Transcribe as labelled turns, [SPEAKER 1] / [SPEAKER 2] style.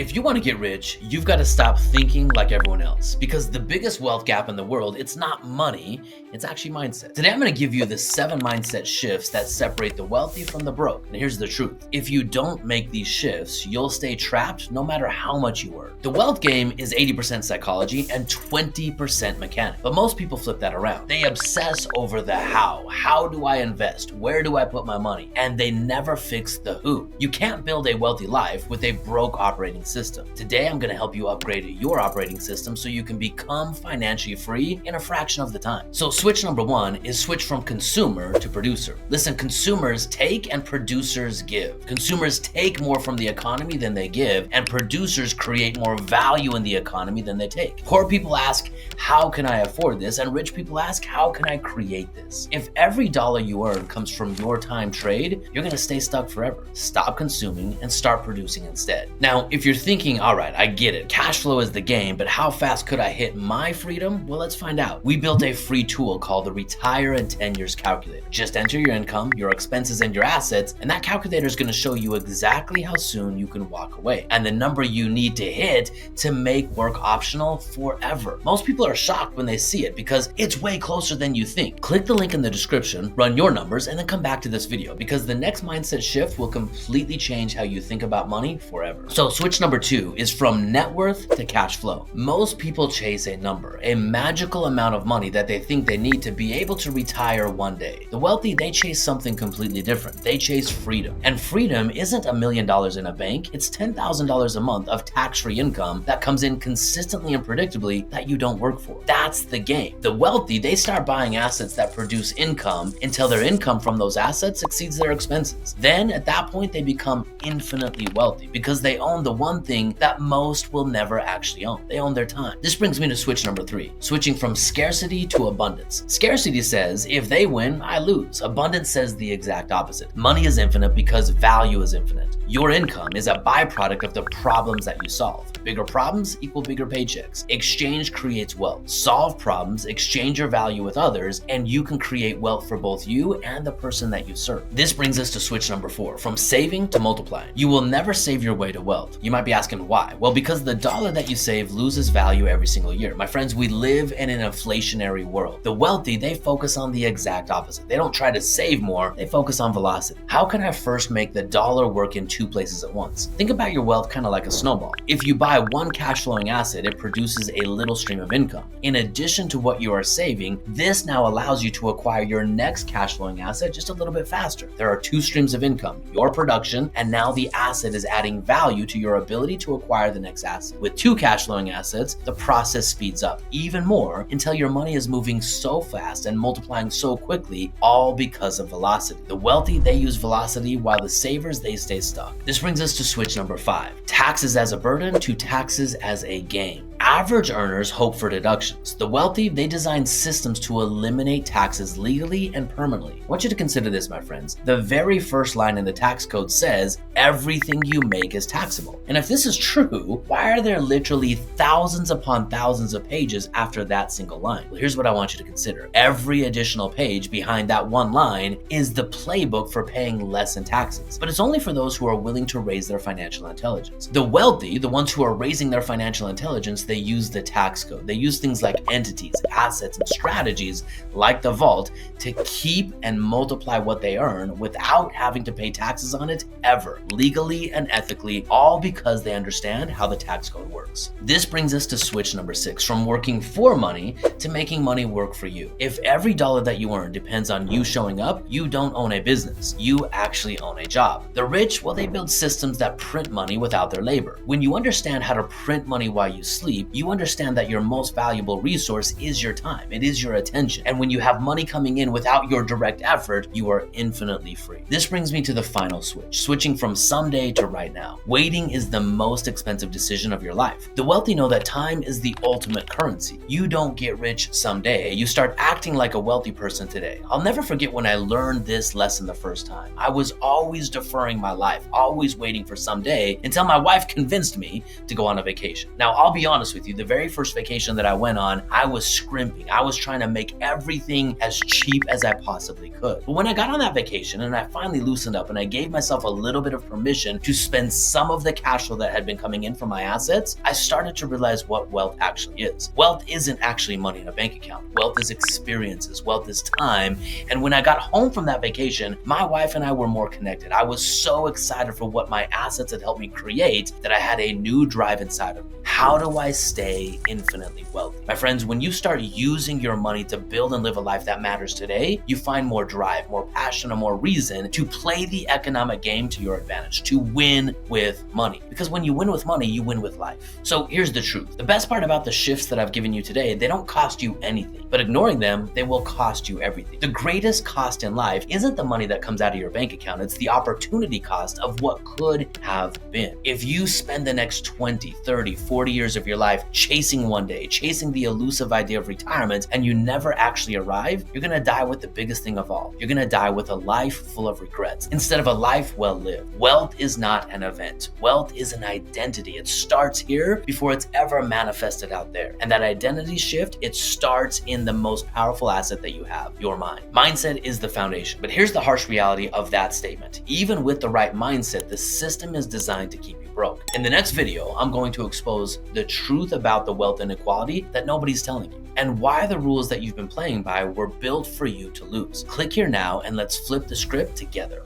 [SPEAKER 1] If you want to get rich, you've got to stop thinking like everyone else, because the biggest wealth gap in the world, it's not money, it's actually mindset. Today, I'm going to give you the 7 mindset shifts that separate the wealthy from the broke. And here's the truth. If you don't make these shifts, you'll stay trapped no matter how much you earn. The wealth game is 80% psychology and 20% mechanic. But most people flip that around. They obsess over the how. How do I invest? Where do I put my money? And they never fix the who. You can't build a wealthy life with a broke operating system. Today, I'm going to help you upgrade your operating system so you can become financially free in a fraction of the time. So switch number 1 is switch from consumer to producer. Listen, consumers take and producers give. Consumers take more from the economy than they give, and producers create more value in the economy than they take. Poor people ask, how can I afford this? And rich people ask, how can I create this? If every dollar you earn comes from your time trade, you're going to stay stuck forever. Stop consuming and start producing instead. Now, if you're thinking, all right, I get it. Cash flow is the game, but how fast could I hit my freedom? Well, let's find out. We built a free tool called the Retire in 10 Years Calculator. Just enter your income, your expenses, and your assets, and that calculator is going to show you exactly how soon you can walk away and the number you need to hit to make work optional forever. Most people are shocked when they see it because it's way closer than you think. Click the link in the description, run your numbers, and then come back to this video because the next mindset shift will completely change how you think about money forever. So switch number 2 is from net worth to cash flow. Most people chase a number, a magical amount of money that they think they need to be able to retire one day. The wealthy, they chase something completely different. They chase freedom. And freedom isn't $1 million in a bank. It's $10,000 a month of tax-free income that comes in consistently and predictably that you don't work for. That's the game. The wealthy, they start buying assets that produce income until their income from those assets exceeds their expenses. Then at that point, they become infinitely wealthy because they own the one thing that most will never actually own. They own their time. This brings me to switch number 3, switching from scarcity to abundance. Scarcity says, if they win, I lose. Abundance says the exact opposite. Money is infinite because value is infinite. Your income is a byproduct of the problems that you solve. Bigger problems equal bigger paychecks. Exchange creates wealth. Solve problems, exchange your value with others, and you can create wealth for both you and the person that you serve. This brings us to switch number 4, from saving to multiplying. You will never save your way to wealth. You might be asking why? Well, because the dollar that you save loses value every single year. My friends, we live in an inflationary world. The wealthy, they focus on the exact opposite. They don't try to save more, they focus on velocity. How can I first make the dollar work in 2 places at once? Think about your wealth kind of like a snowball. If you buy one cash flowing asset, it produces a little stream of income. In addition to what you are saving, this now allows you to acquire your next cash flowing asset just a little bit faster. There are 2 streams of income, your production, and now the asset is adding value to your ability to acquire the next asset. With 2 cash flowing assets, the process speeds up even more until your money is moving so fast and multiplying so quickly, all because of velocity. The wealthy, they use velocity while the savers, they stay stuck. This brings us to switch number 5, taxes as a burden to taxes as a gain. Average earners hope for deductions. The wealthy, they design systems to eliminate taxes legally and permanently. I want you to consider this, my friends. The very first line in the tax code says, everything you make is taxable. And if this is true, why are there literally thousands upon thousands of pages after that single line? Well, here's what I want you to consider. Every additional page behind that one line is the playbook for paying less in taxes. But it's only for those who are willing to raise their financial intelligence. The wealthy, the ones who are raising their financial intelligence, they use the tax code. They use things like entities, assets, and strategies like the vault to keep and multiply what they earn without having to pay taxes on it ever, legally and ethically, all because they understand how the tax code works. This brings us to switch number 6, from working for money to making money work for you. If every dollar that you earn depends on you showing up, you don't own a business. You actually own a job. The rich, well, they build systems that print money without their labor. When you understand how to print money while you sleep, you understand that your most valuable resource is your time. It is your attention. And when you have money coming in without your direct effort, you are infinitely free. This brings me to the final switch, switching from someday to right now. Waiting is the most expensive decision of your life. The wealthy know that time is the ultimate currency. You don't get rich someday. You start acting like a wealthy person today. I'll never forget when I learned this lesson the first time. I was always deferring my life, always waiting for someday until my wife convinced me to go on a vacation. Now, I'll be honest with with you, the very first vacation that I went on, I was scrimping. I was trying to make everything as cheap as I possibly could. But when I got on that vacation and I finally loosened up and I gave myself a little bit of permission to spend some of the cash flow that had been coming in from my assets, I started to realize what wealth actually is. Wealth isn't actually money in a bank account. Wealth is experiences. Wealth is time. And when I got home from that vacation, my wife and I were more connected. I was so excited for what my assets had helped me create that I had a new drive inside of me. How do I stay infinitely wealthy? My friends, when you start using your money to build and live a life that matters today, you find more drive, more passion, and more reason to play the economic game to your advantage, to win with money. Because when you win with money, you win with life. So here's the truth. The best part about the shifts that I've given you today, they don't cost you anything, but ignoring them, they will cost you everything. The greatest cost in life isn't the money that comes out of your bank account. It's the opportunity cost of what could have been. If you spend the next 20, 30, 40 years of your life chasing one day, chasing the elusive idea of retirement, and you never actually arrive, you're gonna die with the biggest thing of all. You're gonna die with a life full of regrets instead of a life well lived. Wealth is not an event. Wealth is an identity. It starts here before it's ever manifested out there. And that identity shift, it starts in the most powerful asset that you have, your mind. Mindset is the foundation. But here's the harsh reality of that statement. Even with the right mindset, the system is designed to keep you broke. In the next video, I'm going to expose the truth about the wealth inequality that nobody's telling you, and why the rules that you've been playing by were built for you to lose. Click here now and let's flip the script together.